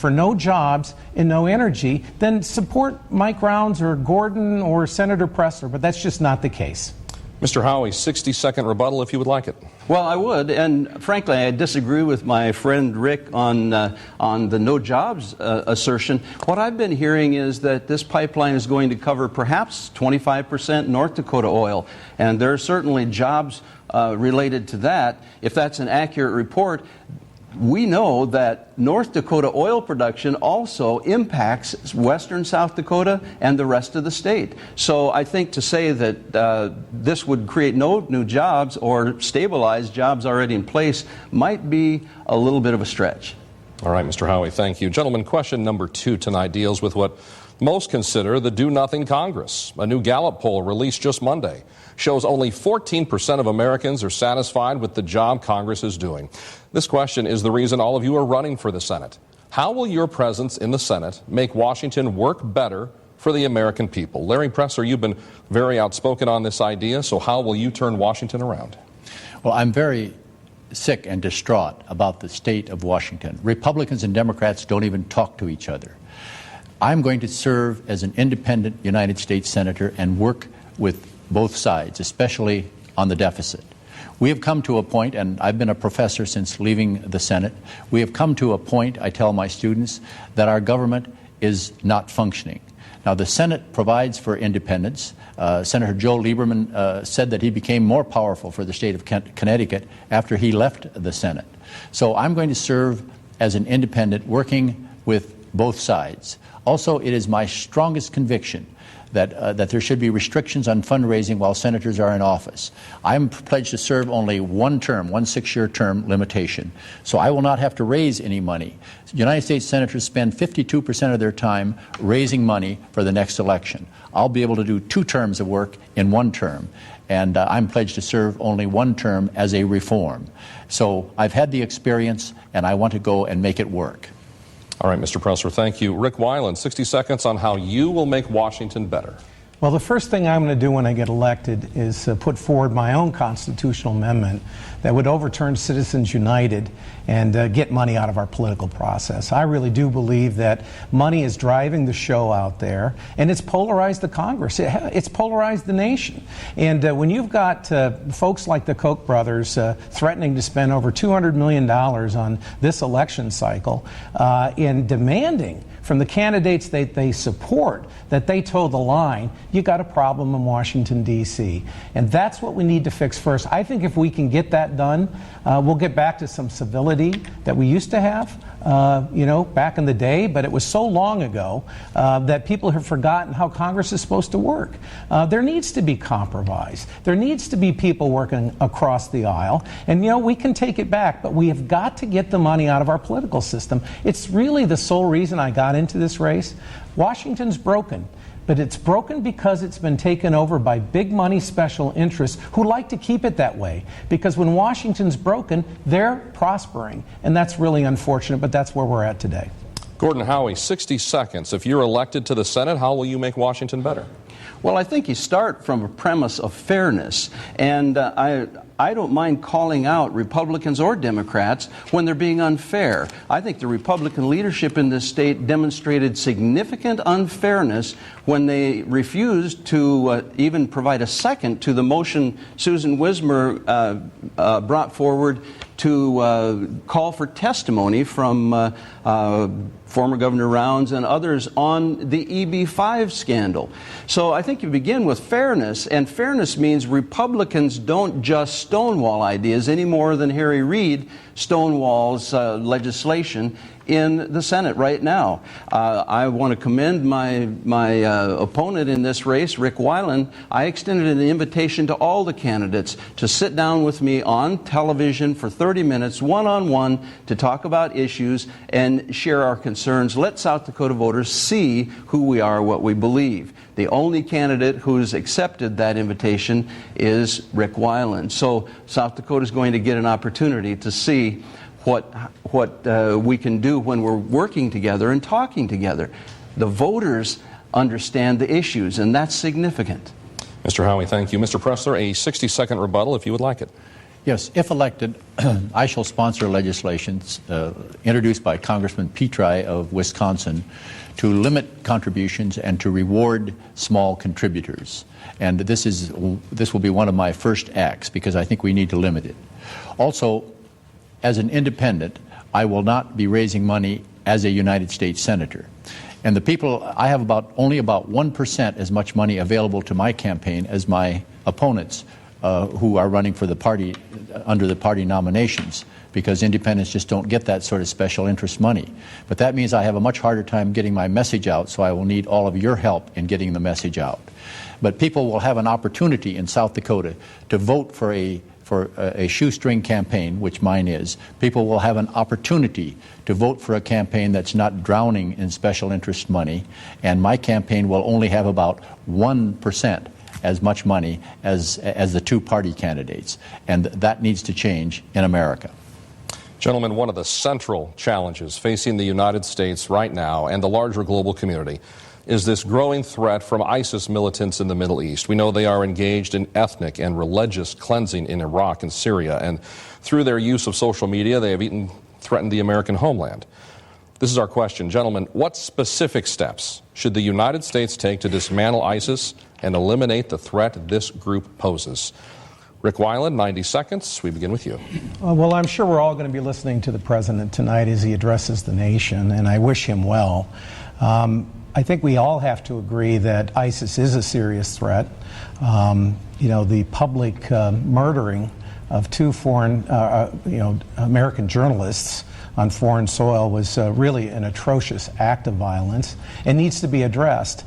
for no jobs and no energy, then support Mike Rounds or Gordon or Senator Pressler, but that's just not the case. Mr. Howie, 60-second rebuttal if you would like it. Well, I would, and frankly, I disagree with my friend Rick on the no jobs assertion. What I've been hearing is that this pipeline is going to cover perhaps 25% North Dakota oil, and there are certainly jobs related to that. If that's an accurate report, we know that North Dakota oil production also impacts western South Dakota and the rest of the state. So I think to say that this would create no new jobs or stabilize jobs already in place might be a little bit of a stretch. All right, Mr. Howie, thank you. Gentlemen, question number 2 tonight deals with what most consider the do-nothing Congress. A new Gallup poll released just Monday shows only 14% of Americans are satisfied with the job Congress is doing. This question is the reason all of you are running for the Senate. How will your presence in the Senate make Washington work better for the American people? Larry Pressler, you've been very outspoken on this idea, so how will you turn Washington around? Well, I'm very sick and distraught about the state of Washington. Republicans and Democrats don't even talk to each other. I'm going to serve as an independent United States Senator and work with both sides, especially on the deficit. We have come to a point, and I've been a professor since leaving the Senate, we have come to a point, I tell my students, that our government is not functioning. Now, the Senate provides for independence. Senator Joe Lieberman said that he became more powerful for the state of Connecticut after he left the Senate. So I'm going to serve as an independent, working with both sides. Also, it is my strongest conviction that there should be restrictions on fundraising while senators are in office. I'm pledged to serve only one term, one 6-year term limitation. So I will not have to raise any money. United States senators spend 52% of their time raising money for the next election. I'll be able to do 2 terms of work in 1 term. And I'm pledged to serve only 1 term as a reform. So I've had the experience, and I want to go and make it work. All right, Mr. Pressler, thank you. Rick-Weiland, 60 seconds on how you will make Washington better. Well, the first thing I'm going to do when I get elected is put forward my own constitutional amendment that would overturn Citizens United and get money out of our political process. I really do believe that money is driving the show out there, and it's polarized the Congress. It's polarized the nation. And when you've got folks like the Koch brothers threatening to spend over $200 million on this election cycle and demanding from the candidates that they support that they toe the line, you got a problem in Washington, D.C. And that's what we need to fix first. I think if we can get that done, we'll get back to some civility that we used to have, back in the day, but it was so long ago that people have forgotten how Congress is supposed to work. There needs to be compromise. There needs to be people working across the aisle. And, we can take it back, but we have got to get the money out of our political system. It's really the sole reason I got into this race. Washington's broken. But it's broken because it's been taken over by big money special interests who like to keep it that way. Because when Washington's broken, they're prospering. And that's really unfortunate, but that's where we're at today. Gordon Howie, 60 seconds. If you're elected to the Senate, how will you make Washington better? Well, I think you start from a premise of fairness. And I don't mind calling out Republicans or Democrats when they're being unfair. I think the Republican leadership in this state demonstrated significant unfairness when they refused to even provide a second to the motion Susan Wismer brought forward to call for testimony from former Governor Rounds and others on the EB-5 scandal. So I think you begin with fairness, and fairness means Republicans don't just stonewall ideas any more than Harry Reid stonewalls legislation in the Senate right now. I want to commend my opponent in this race, Rick-Weiland. I extended an invitation to all the candidates to sit down with me on television for 30 minutes, one-on-one, to talk about issues and share our concerns. Let South Dakota voters see who we are, what we believe. The only candidate who's accepted that invitation is Rick-Weiland. So South Dakota is going to get an opportunity to see what we can do when we're working together and talking together. The voters understand the issues, and that's significant. Mr. Howie, thank you. Mr. Pressler, a 60-second rebuttal if you would like it. Yes, if elected, I shall sponsor legislation introduced by Congressman Petri of Wisconsin to limit contributions and to reward small contributors. And this will be one of my first acts because I think we need to limit it. Also, as an independent, I will not be raising money as a United States Senator. And the people, I have only about 1% as much money available to my campaign as my opponents who are running for the party under the party nominations, because independents just don't get that sort of special interest money. But that means I have a much harder time getting my message out, so I will need all of your help in getting the message out. But people will have an opportunity in South Dakota to vote for a shoestring campaign, which mine is. People will have an opportunity to vote for a campaign that's not drowning in special interest money, and my campaign will only have about 1% as much money as the two-party candidates, and that needs to change in America. Gentlemen, one of the central challenges facing the United States right now and the larger global community is this growing threat from ISIS militants in the Middle East. We know they are engaged in ethnic and religious cleansing in Iraq and Syria, and through their use of social media, they have even threatened the American homeland. This is our question. Gentlemen, what specific steps should the United States take to dismantle ISIS and eliminate the threat this group poses? Rick-weiland, 90 seconds. We begin with you. Well, I'm sure we're all going to be listening to the president tonight as he addresses the nation, and I wish him well. I think we all have to agree that ISIS is a serious threat. The public murdering of two foreign, American journalists on foreign soil was really an atrocious act of violence and needs to be addressed.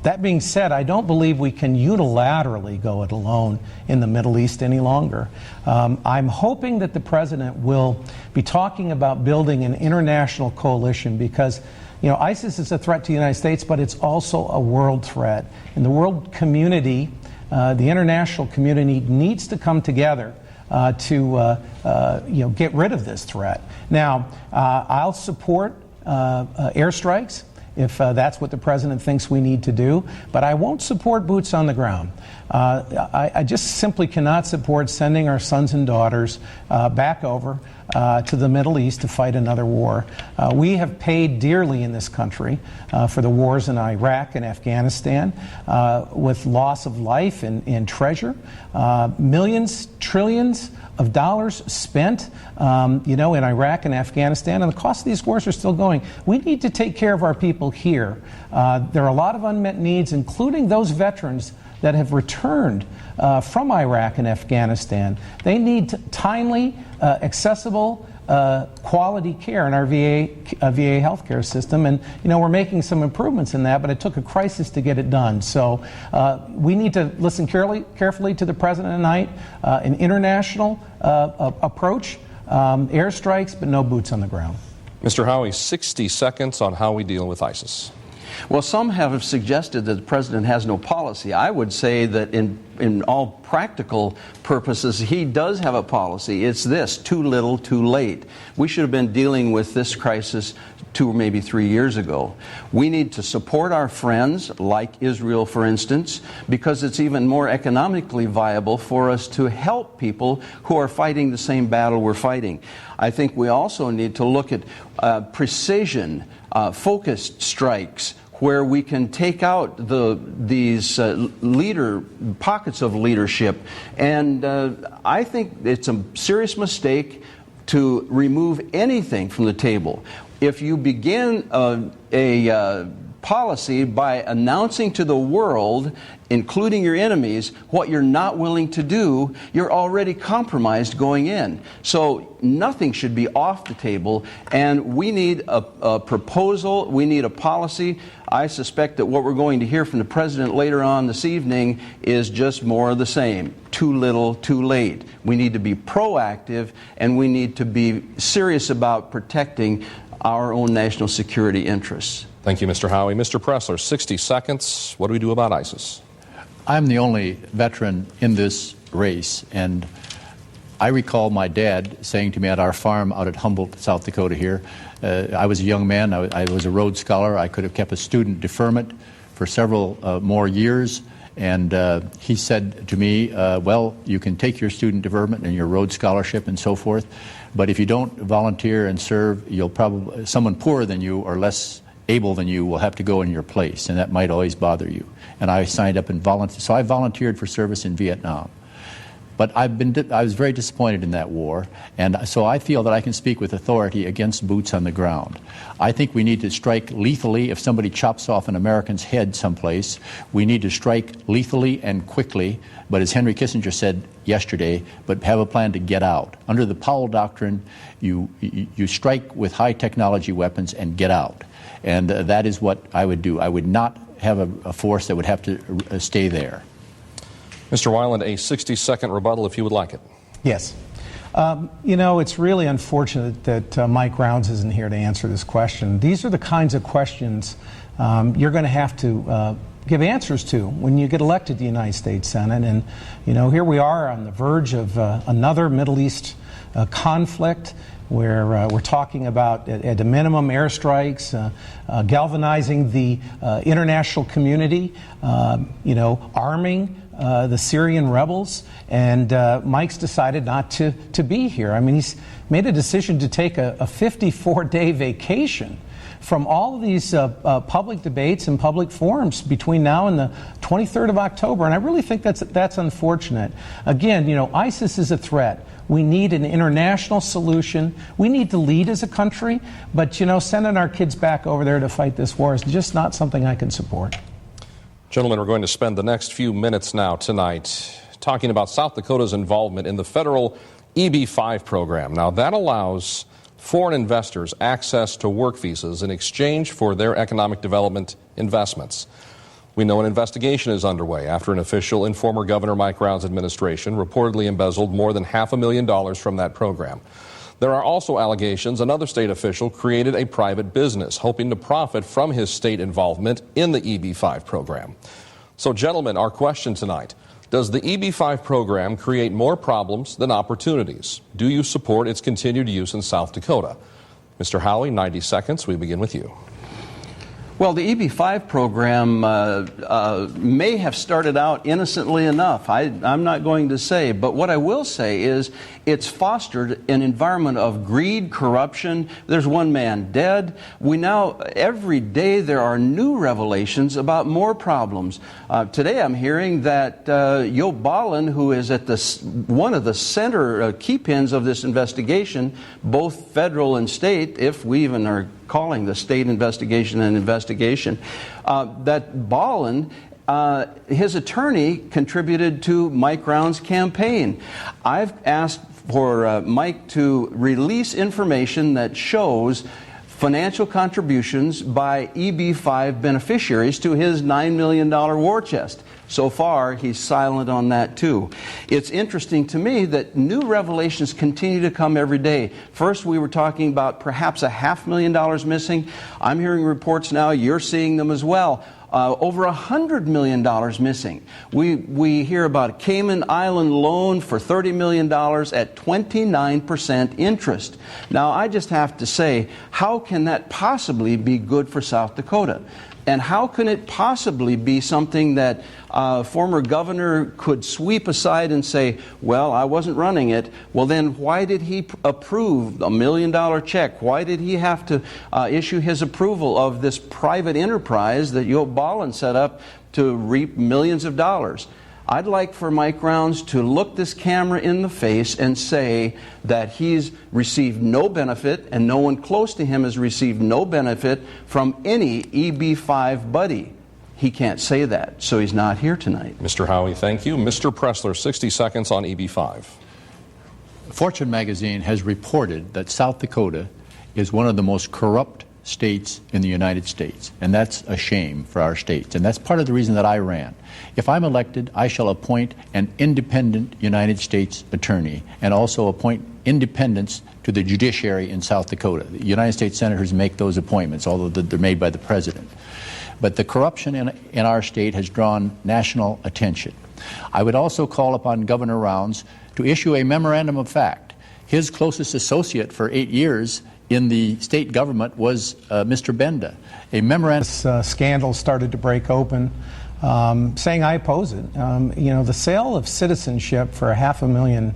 That being said, I don't believe we can unilaterally go it alone in the Middle East any longer. I'm hoping that the president will be talking about building an international coalition because ISIS is a threat to the United States, but it's also a world threat. And the world community, the international community, needs to come together to get rid of this threat. Now, I'll support airstrikes if that's what the president thinks we need to do, but I won't support boots on the ground. I just simply cannot support sending our sons and daughters back over to the Middle East to fight another war. We have paid dearly in this country for the wars in Iraq and Afghanistan, with loss of life and treasure, millions, trillions of dollars spent, in Iraq and Afghanistan, and the cost of these wars are still going. We need to take care of our people here. There are a lot of unmet needs, including those veterans that have returned from Iraq and Afghanistan. They need timely, accessible, quality care in our VA healthcare system, and we're making some improvements in that, but it took a crisis to get it done. So we need to listen carefully to the president tonight. An international approach, airstrikes, but no boots on the ground. Mr. Howie, 60 seconds on how we deal with ISIS. Well, some have suggested that the president has no policy. I would say that in all practical purposes, he does have a policy. It's this: too little, too late. We should have been dealing with this crisis 2 or maybe 3 years ago. We need to support our friends, like Israel, for instance, because it's even more economically viable for us to help people who are fighting the same battle we're fighting. I think we also need to look at precision, focused strikes, where we can take out these pockets of leadership. And I think it's a serious mistake to remove anything from the table. If you begin a policy by announcing to the world, including your enemies, what you're not willing to do, you're already compromised going in. So nothing should be off the table, and we need a proposal, we need a policy. I suspect that what we're going to hear from the president later on this evening is just more of the same. Too little, too late. We need to be proactive, and we need to be serious about protecting our own national security interests. Thank you, Mr. Howie. Mr. Pressler, 60 seconds. What do we do about ISIS? I'm the only veteran in this race, and I recall my dad saying to me at our farm out at Humboldt, South Dakota here, I was a young man, I was a Rhodes Scholar, I could have kept a student deferment for several more years, And he said to me, well, you can take your student development and your Rhodes Scholarship and so forth, but if you don't volunteer and serve, you'll probably, someone poorer than you or less able than you will have to go in your place, and that might always bother you. And I signed up and volunteered. So I volunteered for service in Vietnam. But I was very disappointed in that war, and so I feel that I can speak with authority against boots on the ground. I think we need to strike lethally if somebody chops off an American's head someplace. We need to strike lethally and quickly, but as Henry Kissinger said yesterday, but have a plan to get out. Under the Powell Doctrine, you strike with high technology weapons and get out. And that is what I would do. I would not have a force that would have to stay there. Mr. Weiland, a 60-second rebuttal if you would like it. Yes. You know, it's really unfortunate that Mike Rounds isn't here to answer this question. These are the kinds of questions you're going to have to give answers to when you get elected to the United States Senate. And, you know, here we are on the verge of another Middle East conflict where we're talking about, at a minimum, airstrikes, galvanizing the international community, you know, arming the Syrian rebels, and Mike's decided not to be here. I mean, he's made a decision to take a 54-day vacation from all of these public debates and public forums between now and the 23rd of October, and I really think that's unfortunate. Again, you know, ISIS is a threat. We need an international solution. We need to lead as a country, but, you know, sending our kids back over there to fight this war is just not something I can support. Gentlemen, we're going to spend the next few minutes now tonight talking about South Dakota's involvement in the federal EB-5 program. Now, that allows foreign investors access to work visas in exchange for their economic development investments. We know an investigation is underway after an official in former Governor Mike Rounds' administration reportedly embezzled more than $500,000 from that program. There are also allegations another state official created a private business hoping to profit from his state involvement in the EB-5 program. So, gentlemen, our question tonight: does the EB-5 program create more problems than opportunities? Do you support its continued use in South Dakota? Mr. Howie, 90 seconds. We begin with you. Well, the EB-5 program may have started out innocently enough. I'm not going to say, but what I will say is it's fostered an environment of greed, corruption. There's one man dead. We now, every day, there are new revelations about more problems. Today I'm hearing that Joe Ballin, who is at one of the center key pins of this investigation, both federal and state, if we even are calling the state investigation an investigation, that Ballin, his attorney, contributed to Mike Rounds' campaign. I've asked for Mike to release information that shows financial contributions by EB-5 beneficiaries to his $9 million war chest. So far, he's silent on that, too. It's interesting to me that new revelations continue to come every day. First, we were talking about perhaps $500,000 missing. I'm hearing reports now, you're seeing them as well. Over $100 million missing. We hear about a Cayman Island loan for $30 million at 29% interest. Now, I just have to say, how can that possibly be good for South Dakota? And how can it possibly be something that former governor could sweep aside and say, well, I wasn't running it? Well, then why did he approve a $1 million check? Why did he have to issue his approval of this private enterprise that Joe Ballin set up to reap millions of dollars? I'd like for Mike Rounds to look this camera in the face and say that he's received no benefit and no one close to him has received no benefit from any EB-5 buddy. He can't say that, so he's not here tonight. Mr. Howie, thank you. Mr. Pressler, 60 seconds on EB-5. Fortune magazine has reported that South Dakota is one of the most corrupt states in the United States, and that's a shame for our states, and that's part of the reason that I ran. If I'm elected, I shall appoint an independent United States attorney and also appoint independents to the judiciary in South Dakota. The United States senators make those appointments, although they're made by the president. But the corruption in our state has drawn national attention. I would also call upon Governor Rounds to issue a memorandum of fact. His closest associate for 8 years in the state government was Mr. Benda. A memorandum. This scandal started to break open. saying I oppose it. The sale of citizenship for $500,000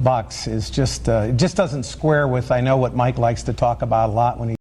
bucks is just it just doesn't square with, I know, what Mike likes to talk about a lot when he